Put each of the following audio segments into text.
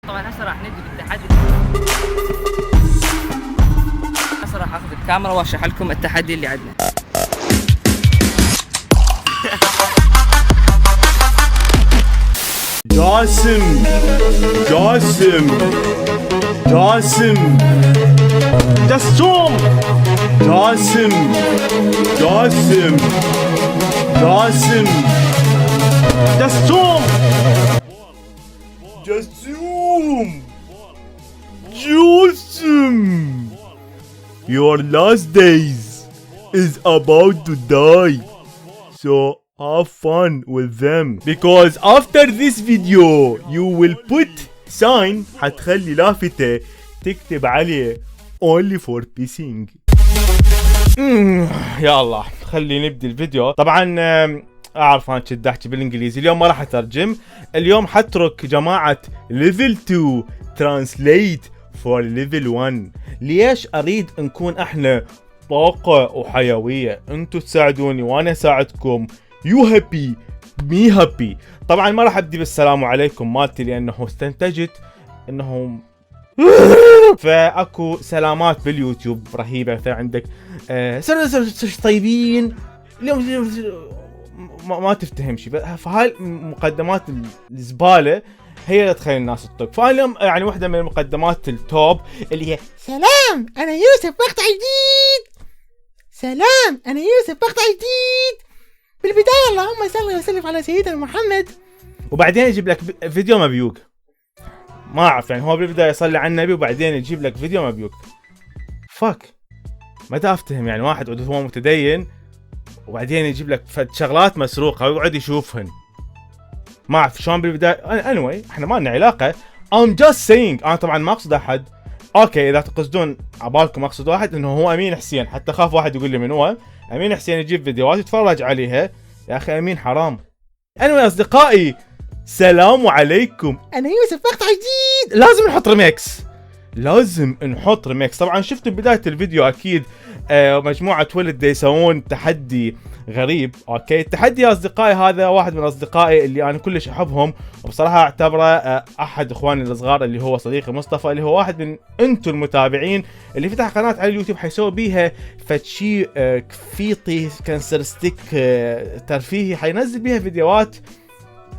طبعا هسه راح نبدي بالتحدي. هسه راح اخذ الكاميرا واشرح لكم التحدي اللي عندنا. جاسم جاسم جاسم جسوم جاسم جاسم جاسم جسوم جسوم جاسم. Your last days is about to die, so have fun with them, because after this video you will put sign حتخلي لافتة تكتب عليه only for pissing. يا الله خلي نبدي الفيديو. طبعا اعرف انا كنت احكي بالانجليزي، اليوم ما راح اترجم، اليوم حترك جماعة level 2 translate for level 1. ليش اريد نكون احنا طاقة وحيوية؟ انتو تساعدوني وانا اساعدكم. you happy me happy. طبعا ما راح ابدي بالسلام عليكم مالتي لانه استنتجت انه فاكو سلامات باليوتيوب رهيبه. مثلا عندك طيبين اليوم ما تفتهم شيء، فهاي المقدمات الزباله هي اللي تخلي الناس تطق. فاليوم يعني واحده من المقدمات التوب اللي هي سلام انا يوسف مقطع جديد. سلام انا يوسف مقطع جديد. بالبدايه اللهم صل وسلم على سيدنا محمد. وبعدين يجيب لك فيديو مبيوق. ما اعرف يعني هو بالبدايه يصلي على النبي وبعدين يجيب لك فيديو مبيوق. فك ما افتهم يعني واحد هو متدين وبعدين يجيب لك شغلات مسروقه ويقعد يشوفهن. ما اعرف شلون بالبدايه. anyway احنا ما لنا علاقه. I'm just saying. انا طبعا ما اقصد احد. اوكي اذا تقصدون عبالكم اقصد واحد انه هو امين حسين، حتى خاف واحد يقول لي من هو. امين حسين يجيب فيديوهات يتفرج عليها. يا اخي امين حرام. anyway اصدقائي سلام عليكم. انا يوسف مقطع جديد. لازم نحط ريميكس، لازم نحط ريميكس. طبعا شفتوا بداية الفيديو اكيد مجموعة ولد يسوون تحدي غريب. اوكي التحدي يا اصدقائي هذا واحد من اصدقائي اللي انا كلش احبهم وبصراحة اعتبره احد اخواني الصغار اللي هو صديقي مصطفى، اللي هو واحد من انتم المتابعين اللي فتح قناة على اليوتيوب حيسوي بيها فتشي كفيطي كانسرستيك ترفيهي، حينزل بيها فيديوهات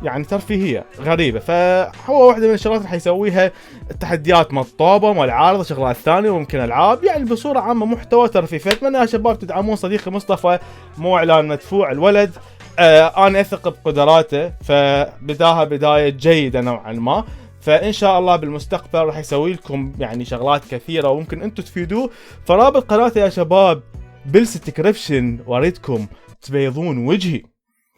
يعني ترفيهية غريبة. فهو واحدة من الشغلات اللي حيسويها تحديات مطوبة مال عارضة شغلات ثانية وممكن العاب، يعني بصورة عامة محتوى ترفيهي. فاتمنى يا شباب تدعمون صديقي مصطفى، مو اعلان مدفوع الولد. انا اثق بقدراته فبداها بداية جيدة نوعا ما، فان شاء الله بالمستقبل راح يسوي لكم يعني شغلات كثيرة وممكن انتم تفيدوه. فرابط قناته يا شباب بالسكريبشن، واريدكم تبيضون وجهي،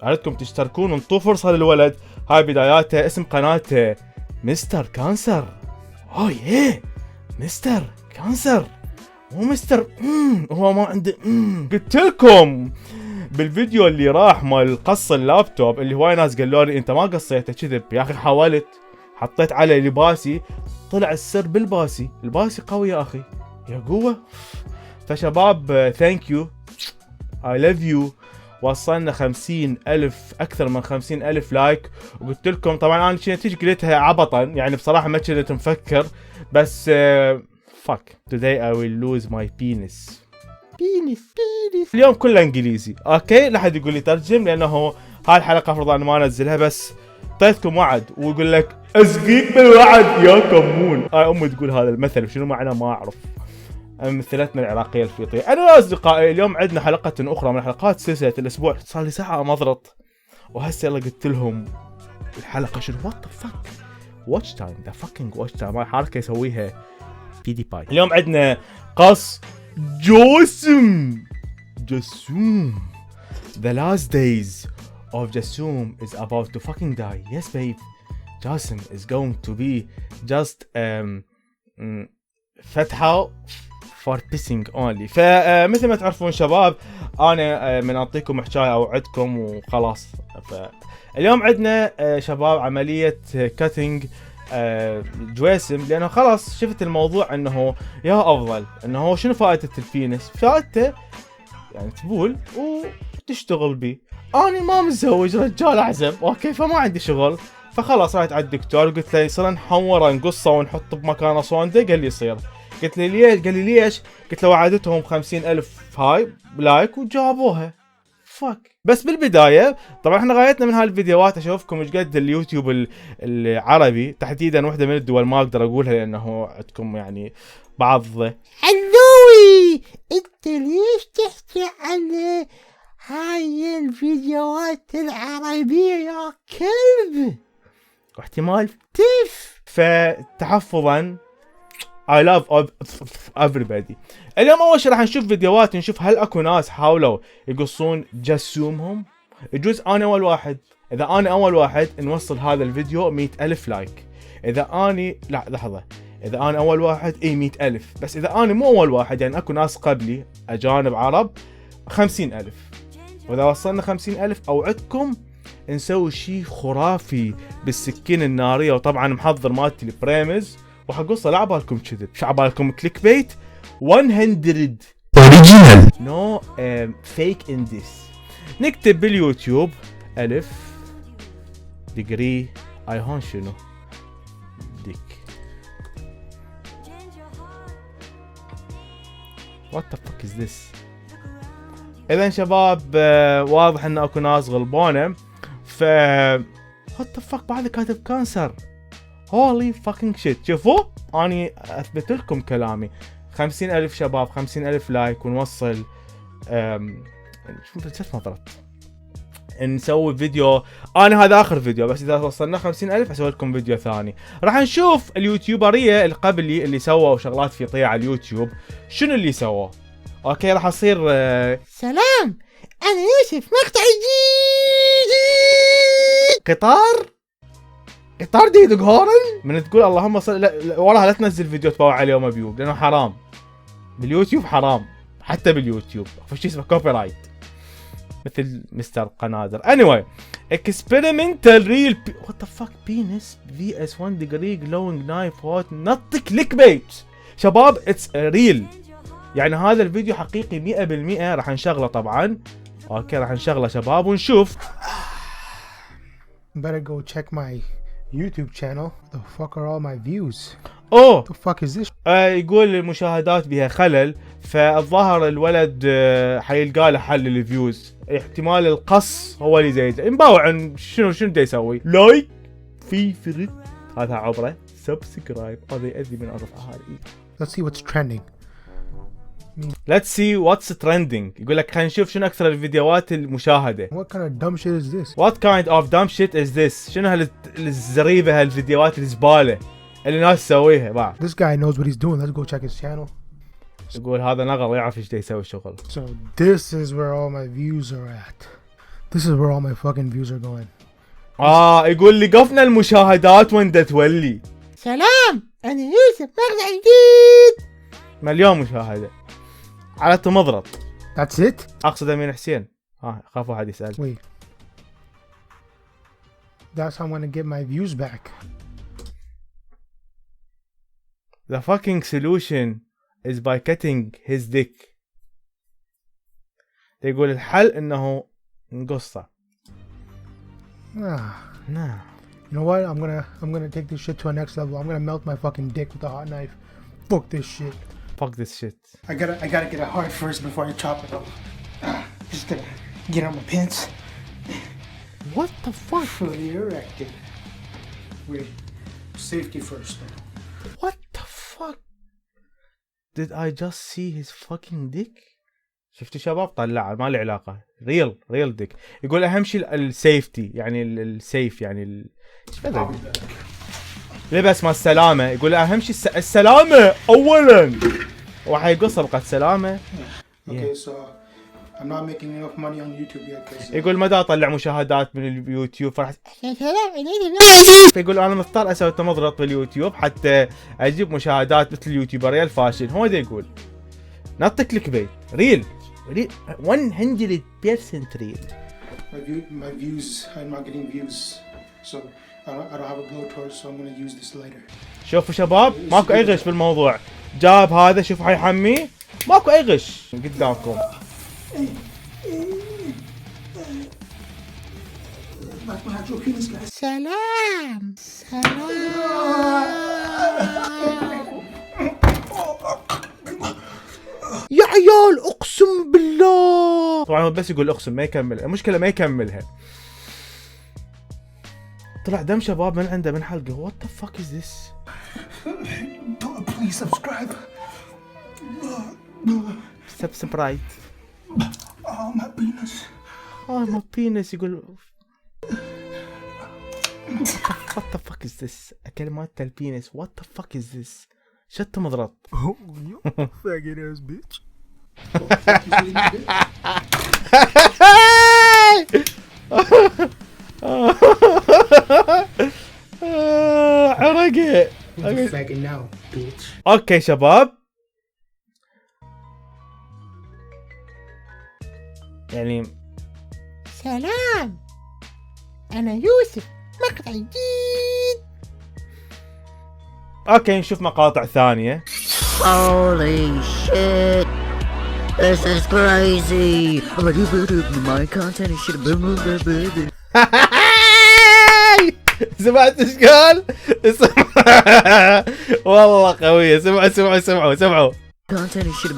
أردكم تشتركون ونطوا فرصة للولد. هاي بداياته. اسم قناته مستر كانسر. اوه ياه مستر كانسر مو مستر هو ما عنده قلت لكم بالفيديو اللي راح مال قص اللابتوب اللي هواي ناس قالوا لي انت ما قصيته كذب. يا اخي حاولت، حطيت على لباسي طلع السر بالباسي. الباسي قوي يا اخي يا قوة. فشباب ثانك يو I love you. وصلنا 50,000 أكثر من 50,000 لايك. وقلت لكم طبعا أنا كنت قلتها عبطا يعني بصراحة ما كنت مفكر، بس fuck today I will lose my penis. بينس اليوم كله إنجليزي. أوكي لا حد يقول لي ترجم لأنه هاي الحلقة أفرض أنا ما أنزلها، بس طيتكم وعد ويقول لك أسقيك بالوعد يا كمون. أمي تقول هذا المثل شنو معناه ما أعرف. مثلتنا العراقيه الفيطيه. انا اصدقائي اليوم عندنا حلقه اخرى من حلقات سلسله الاسبوع. صار لي ساعه مضرط وهسه يلا قلت لهم الحلقه شنو وات ذا فك واتش تايم ذا فاكينج واتش تايم. هاي حركه يسويها بيدي باي. اليوم عندنا قص جاسم. The last days of Jasum is about to fucking die. Yes babe, Jasum is going to be just فتحة for pissing only. فمثل ما تعرفون شباب انا من اعطيكم حكايه اوعدكم وخلاص. فاليوم عندنا شباب عمليه كاتنج جويسم، لانه خلاص شفت الموضوع انه يا افضل انه شنو فائده البينس؟ فائدته يعني تبول وتشتغل بيه. انا ما متزوج رجال اعزب اوكي، فما عندي شغل، فخلاص رحت على الدكتور قلت له يصير نحوره نقصه ونحطه بمكانه صونده. قال لي يصير. قلت له ليش؟ قال لي ليش؟ قلت له وعدتهم 50,000 هاي لايك وجابوها. فك. بس بالبدايه طبعا احنا غايتنا من هالفيديوهات اشوفكم ايش قد اليوتيوب العربي تحديدا واحده من الدول ما اقدر اقولها لانه عندكم يعني بعض. علوي انت ليش تحكي على هاي الفيديوهات العربية يا كلب؟ واحتمال تف. فتحفظا I love everybody. اليوم اول شيء راح نشوف فيديوهات نشوف هل اكو ناس حاولوا يقصون جسومهم. يجوز انا اول واحد. اذا انا اول واحد نوصل هذا الفيديو 100,000 لايك. اذا اني لا لحظة، اذا انا اول واحد 100,000. بس اذا انا مو اول واحد يعني اكو ناس قبلي اجانب عرب 50,000. واذا وصلنا 50,000 اوعدكم نسوي شيء خرافي بالسكين النارية. وطبعا محضر مالتي البريمز وحقصه. لا عبالكم كذب، شو عبالكم كليك بيت 100 اوريجينال نو فيك ان ذس. نكتب باليوتيوب الف ديجري اي هون شنو ديك. وات ذا فك از ذس. اذا شباب واضح ان اكو ناس غلبانه. ف وات ذا فك بعد كاتب كانسر. هولي فاكينج شيت. شوفوا اني اثبت لكم كلامي. 50,000 شباب، 50,000 لايك ونوصل شوف 3 مرات نسوي فيديو. انا هذا اخر فيديو، بس اذا وصلنا 50,000 اسوي لكم فيديو ثاني. راح نشوف اليوتيوبريه اللي قبلي اللي سووا شغلات في طيع على اليوتيوب شنو اللي سووا. اوكي راح اصير سلام انا يوسف مقطع جديد. قطار دي يدق هورن من تقول اللهم صل. لا وراها لا تنزل فيديو تباوع عليه وما بيو لانه حرام باليوتيوب، حرام حتى باليوتيوب. في شيء اسمه كوبي رايت مثل مستر قنادر. anyway experimental real what the fuck penis vs 1 degree glowing knife hot not click bait. شباب it's real يعني هذا الفيديو حقيقي 100%. راح نشغله طبعا. اوكي راح نشغله شباب ونشوف. Better go check my YouTube channel. The fuck are all my views? اوه The fuck is this? يقول المشاهدات بها خلل. فالظاهر الولد حيلقى له حل للفيوز. احتمال القص هو اللي زايد. نباوع عن شنو دا يسوي. لايك في فرد هذا عبره. سبسكرايب هذا يأذي من أرض أهالي. Let's see what's trending. Let's see what's trending. يقول لك خلينا نشوف شنو أكثر الفيديوهات المشاهدة. What kind of dumb shit is this? What kind of dumb shit is this. شنو هالزريبة هالفيديوهات الزبالة اللي الناس تسويها بعد. This guy knows what he's doing. Let's go check his channel. يقول هذا نغر يعرف ايش دا يسوي شغل. So this is where all my views are at. This is where all my fucking views are going. يقول لي قفنا المشاهدات وين دا تولي. سلام انا يوسف مقطع جديد. مليون مشاهدة على تمضرط. That's it? اقصد امين حسين. خاف واحد يسأل. Wait. That's how I'm gonna get my views back. The fucking solution is by cutting his dick. يقول الحل انه نقصه. نعم. You know what? I'm gonna take this shit to a next level. I'm gonna melt my fucking dick with a hot knife. Fuck this shit. Fuck this shit. I gotta get it hard first before I chop it up. Just gonna get on my pants. What the fuck? Fully erected. Wait. Safety first. What the fuck? Did I just see his fucking dick? شفتوا شباب طلع ما له علاقة. real dick. يقول أهم شيء السيفتي يعني السيف يعني ايش بدل لبس مع السلامة. يقول أهم شيء السلامة أولا. وحيقص بقى سلامة. Okay, so I'm not making enough money on YouTube yet. يقول ما دا أطلع مشاهدات من اليوتيوب فرح. فيقول أنا مضطر أسوي تمضرط باليوتيوب حتى أجيب مشاهدات مثل اليوتيوبر الفاشل. هو دا يقول not click bait. real 100% real. My views, I'm not getting views, so I don't have a blowtorch, so I'm gonna use this lighter. شوفوا شباب ماكو أي غش بالموضوع. جاب هذا شوف حيحميه ماكو أي غش قدامكم. سلام سلام. يا عيال اقسم بالله. طبعا هو بس يقول اقسم ما يكمل، المشكله ما يكملها. طلع دم شباب من عنده من حلقه. وات ذا فاك از ذس؟ Please subscribe. سبسبرايت. Oh, my penis. ما بينس يقول. وات ذا فاك از ذس؟ كلمات البينس. وات ذا فاك از ذس؟ شت مضرط. Oh, you faggot ass bitch. عرقه. Faggot now, bitch. اوكي شباب، يعني سلام، انا يوسف، مقطع جديد. اوكي نشوف مقاطع ثانية. Holy shit. This is crazy. My content is shit. سمعت ايش قال؟ والله قوية. سمعوا. Content is shit.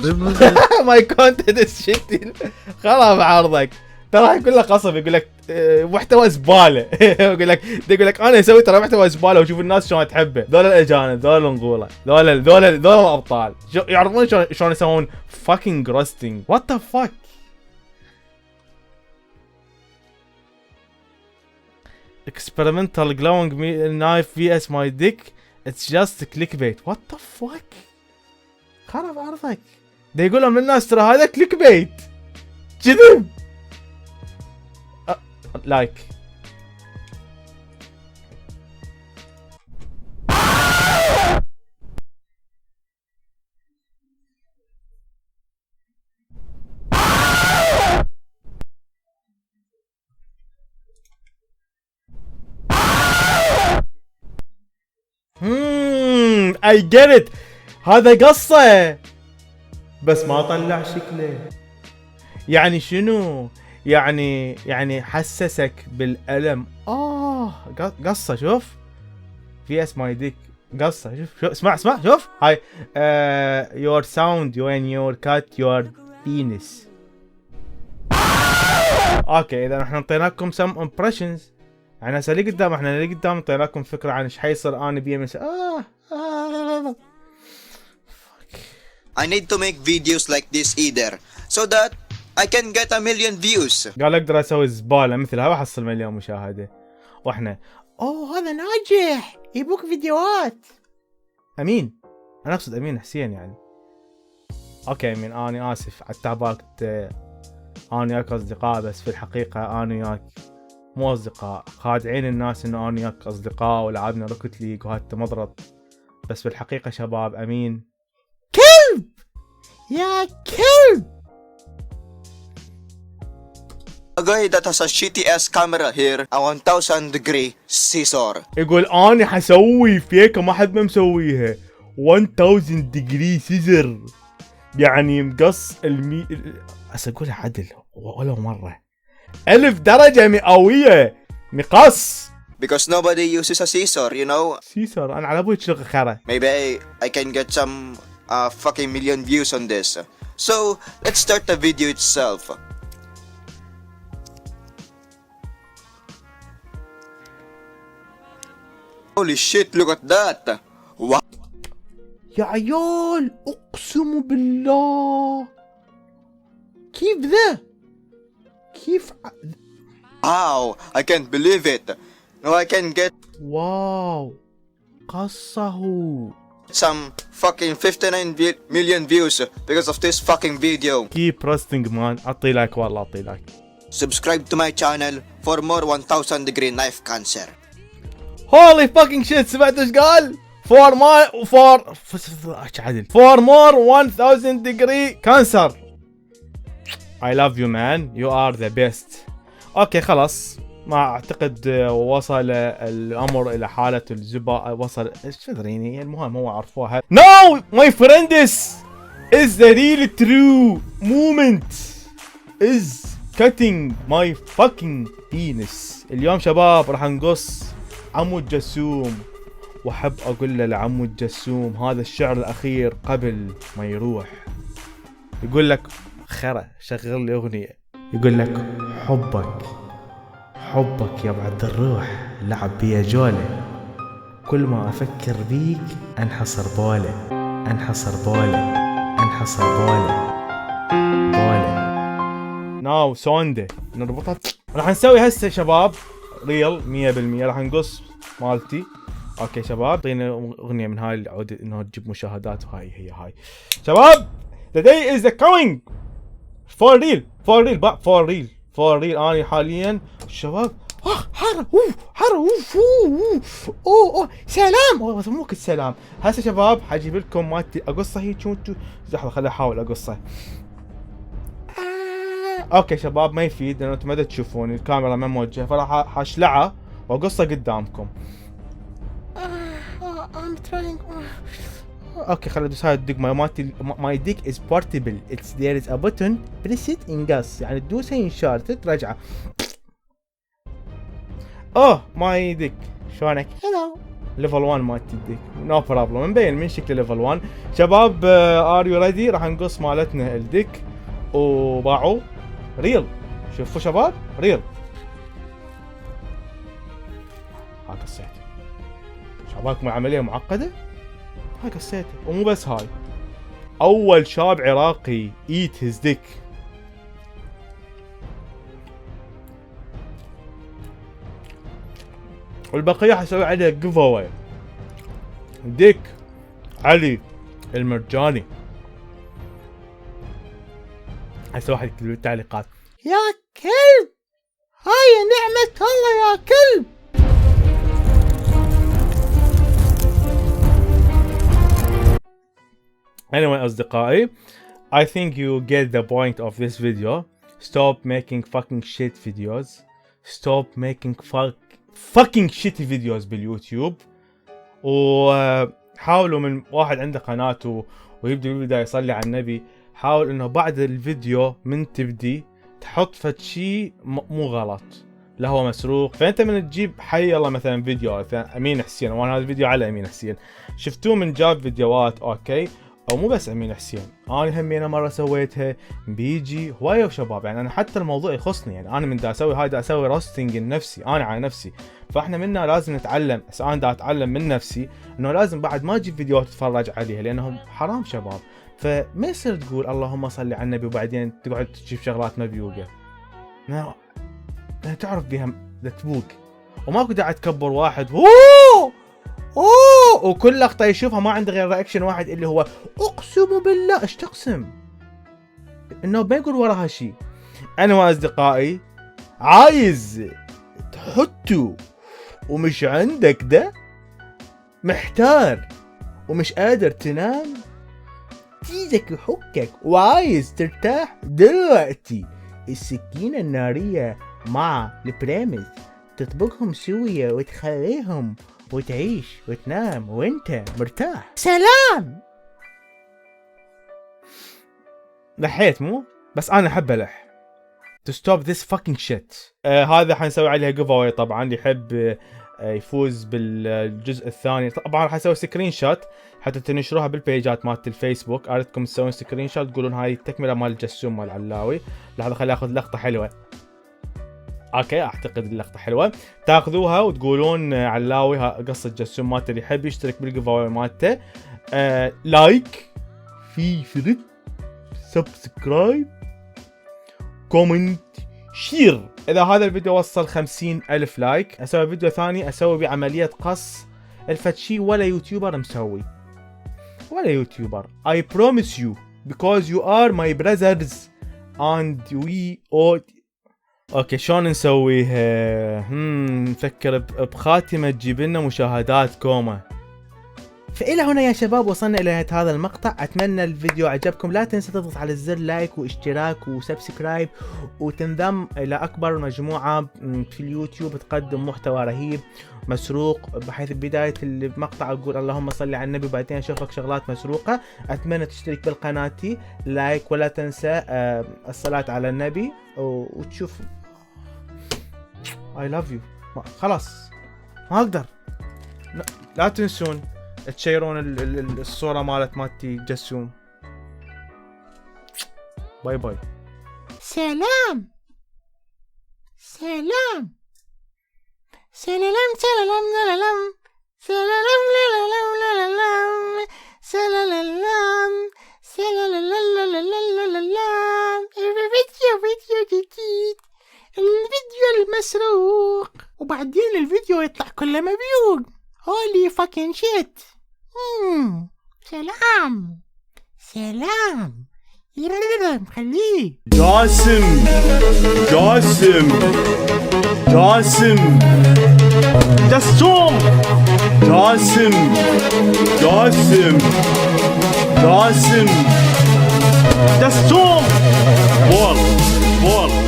ماي كونتنت شيت. خلاص بعرضك. ترى يقول لك قصب، يقول لك محتوى زبالة. يقول لك انا اسوي ترى محتوى زبالة وشوف الناس شلون تحبه. ذول الاجانب، ذول النغولة، ذول الابطال يعرفون شلون يسوون fucking roasting. What the fuck؟ experimental glowing knife vs my dick. It's just clickbait. What the fuck؟ خرب عرضك. ده يقول لهم للناس ترى هذا كليك بيت. كذب. لايك. I get it. هذا قصة بس ما طلع شكله. يعني شنو؟ يعني حسسك بالألم. قصة. شوف في اسماي ديك قصة. شوف اسمع شوف هاي. your sound when your cut your penis. اوكي اذا احنا اعطيناكم some impressions. يعني هسه اللي قدام اعطيناكم فكرة عن ايش حيصير انا بي ام اس. I need to make videos like this either, so that I can get 1,000,000 views. قال اقدر اسوي زبالة مثلها واحصل 1,000,000 مشاهدة. واحنا اوه هذا ناجح، يبوك فيديوهات. امين، انا اقصد امين حسين يعني. اوكي امين، اني اسف على التعبان. انا وياك اصدقاء، بس في الحقيقة انا وياك مو اصدقاء. خادعين الناس انه انا وياك اصدقاء ولعبنا روكت ليج وهات مضرط، بس في الحقيقة شباب امين كلب يا كلب. A guy that has a shitty ass camera here, a 1000 degree scissor. يقول انا حسوي فيك ما حد ما مسويها 1000 ديجري سيزر، يعني مقص اقولها عدل ولو مرة 1000 درجة مئوية مقص. Because nobody uses a scissor, you know. سيسر انا على ابوي تشغل خرا. Maybe I can get some fucking million views on this. So let's start the video itself. Holy shit, look at that. Wow. يا عيال اقسم بالله. كيف ذا؟ كيف Wow, I can't believe it. Now I can get واو قصه. some fucking 59 million views because of this fucking video. keep roasting man. اعطي لايك والله اعطي لايك. Subscribe to my channel for more 1000 degree knife cancer. holy fucking shit. سمعت ايش قال؟ for more 1000 degree cancer. I love you man, you are the best. اوكي خلاص، ما اعتقد وصل الامر الى حالة الزبا. وصل ايش تدريني، المهم هو عرفوها. Now my friends is the real true moment is cutting my fucking penis. اليوم شباب راح نقص عمو الجسوم، واحب اقول له لعمو الجسوم هذا الشعر الاخير قبل ما يروح. يقول لك خرا شغل لي اغنيه، يقول لك حبك يا بعد الروح لعب بيا جوله، كل ما افكر بيك انحصر بوله ناو سوندا نربطها. راح نسوي هسه شباب ريل 100%. راح نقص مالتي. اوكي شباب اعطينا اغنيه من هاي اللي عود انه تجيب مشاهدات، وهاي هي شباب. The day is coming for real. اني حاليا شباب حر اوه سلام سموك السلام. هسه شباب حجيب لكم مالتي اقصها هيك وانتو لحظه خليني احاول اقصها. اوكي شباب ما يفيد لانه انتم ما تشوفوني، الكاميرا ما موجهه، فراح اشلعها واقصها قدامكم. I'm trying. اوكي خليني ادوس هاي الدقمه مالتي. my dick is portable. there is a button press it انقص، يعني تدوسها ينشال ترجعه. ماي ديك شلونك؟ Hello. ليفل 1 مالتي الديك نو بروبلم، مبين من شكل ليفل 1. شباب ار يو ريدي؟ راح نقص مالتنا الديك وباعوا ريل. شوفوا شباب ريل. ها قصيت. شبابكم عمليه معقده؟ ها قصيته. ومو بس هاي، اول شاب عراقي eat his dick. والبقيه حسوي عليها جيف اواي. ديك علي المرجاني. حسوي واحد يكتب بالتعليقات يا كلب، هاي نعمة الله يا كلب. Anyway أصدقائي, I think you get the point of this video. Stop making fucking shit videos. Stop making fucking shitty videos باليوتيوب. وحاولوا من واحد عنده قناته ويبدأ يصلي على النبي، حاول انه بعد الفيديو من تبدي تحط فد شيء مو غلط، لا هو مسروق. فانت من تجيب حي الله مثلا فيديو امين حسين، وانا هذا الفيديو على امين حسين، شفتوه من جاب فيديوهات اوكي، او مو بس امين حسين، انا همينه مره سويتها بيجي هوايه شباب. يعني انا حتى الموضوع يخصني، يعني انا من دا اسوي هاي دا اسوي روستنج لنفسي انا على نفسي. فاحنا منا لازم نتعلم، انا دا اتعلم من نفسي انه لازم بعد ما اجيب فيديوهات تتفرج عليها لانهم حرام شباب. فما يصير تقول اللهم صل على النبي وبعدين تقعد تجيب شغلات مبيوقه. لا تعرف بها تبوق، وماكو داعي تكبر واحد وكل لقطه يشوفها ما عنده غير رياكشن واحد اللي هو اقسم بالله. ايش تقسم؟ انه ما يقول وراها شيء. انا واصدقائي عايز تحطوا ومش عندك ده، محتار ومش قادر تنام، تيزك يحكك وعايز ترتاح دلوقتي، السكينة النارية مع البريمز تطبخهم سوية وتخليهم وتعيش وتنام وانت مرتاح. سلام. لحيت مو؟ بس انا احب الح. To stop this fucking shit. هذا حنسوي عليها جيف اواي طبعا، اللي يحب يفوز بالجزء الثاني. طبعا راح اسوي سكرين شوت حتى تنشروها بالبيجات مالت الفيسبوك. اريدكم تسوون سكرين شوت تقولون هاي التكمله مال الجسوم مال علاوي. لحظه خليني اخذ لقطه حلوه. اوكي اعتقد اللقطه حلوه، تاخذوها وتقولون علاوي قصه جسوم مالته، اللي يحب يشترك بالجيف اواي مالته لايك في فرد سبسكرايب كومنت شير. اذا هذا الفيديو وصل 50,000 لايك اسوي فيديو ثاني اسوي بعمليه قص الفتشي ولا يوتيوبر مسوي، ولا يوتيوبر. I promise you because you are my brothers and we all. اوكي شلون نسويها؟ نفكر بخاتمه تجيب لنا مشاهدات كوما. فإلى هنا يا شباب وصلنا إلى نهاية هذا المقطع. أتمنى الفيديو عجبكم. لا تنسى تضغط على الزر لايك واشتراك وسبسكرايب وتنضم إلى أكبر مجموعة في اليوتيوب تقدم محتوى رهيب مسروق، بحيث بداية المقطع أقول اللهم صل على النبي وبعدين أشوفك شغلات مسروقة. أتمنى تشترك بالقناتي، لايك، ولا تنسى الصلاة على النبي وتشوف. I love you. خلاص ما أقدر. لا تنسون تشيرون الصورة مالتي جسوم. باي باي. سلام سلام سلام سلام سلام سلام سلام سلام سلام. فيديو جديد، الفيديو المسروق، وبعدين الفيديو يطلع كله مبيوق. هولي فاكين شيت. سلام سلام. خليه جاسم جاسم جاسم جسوم جاسم جاسم جاسم جسوم. بول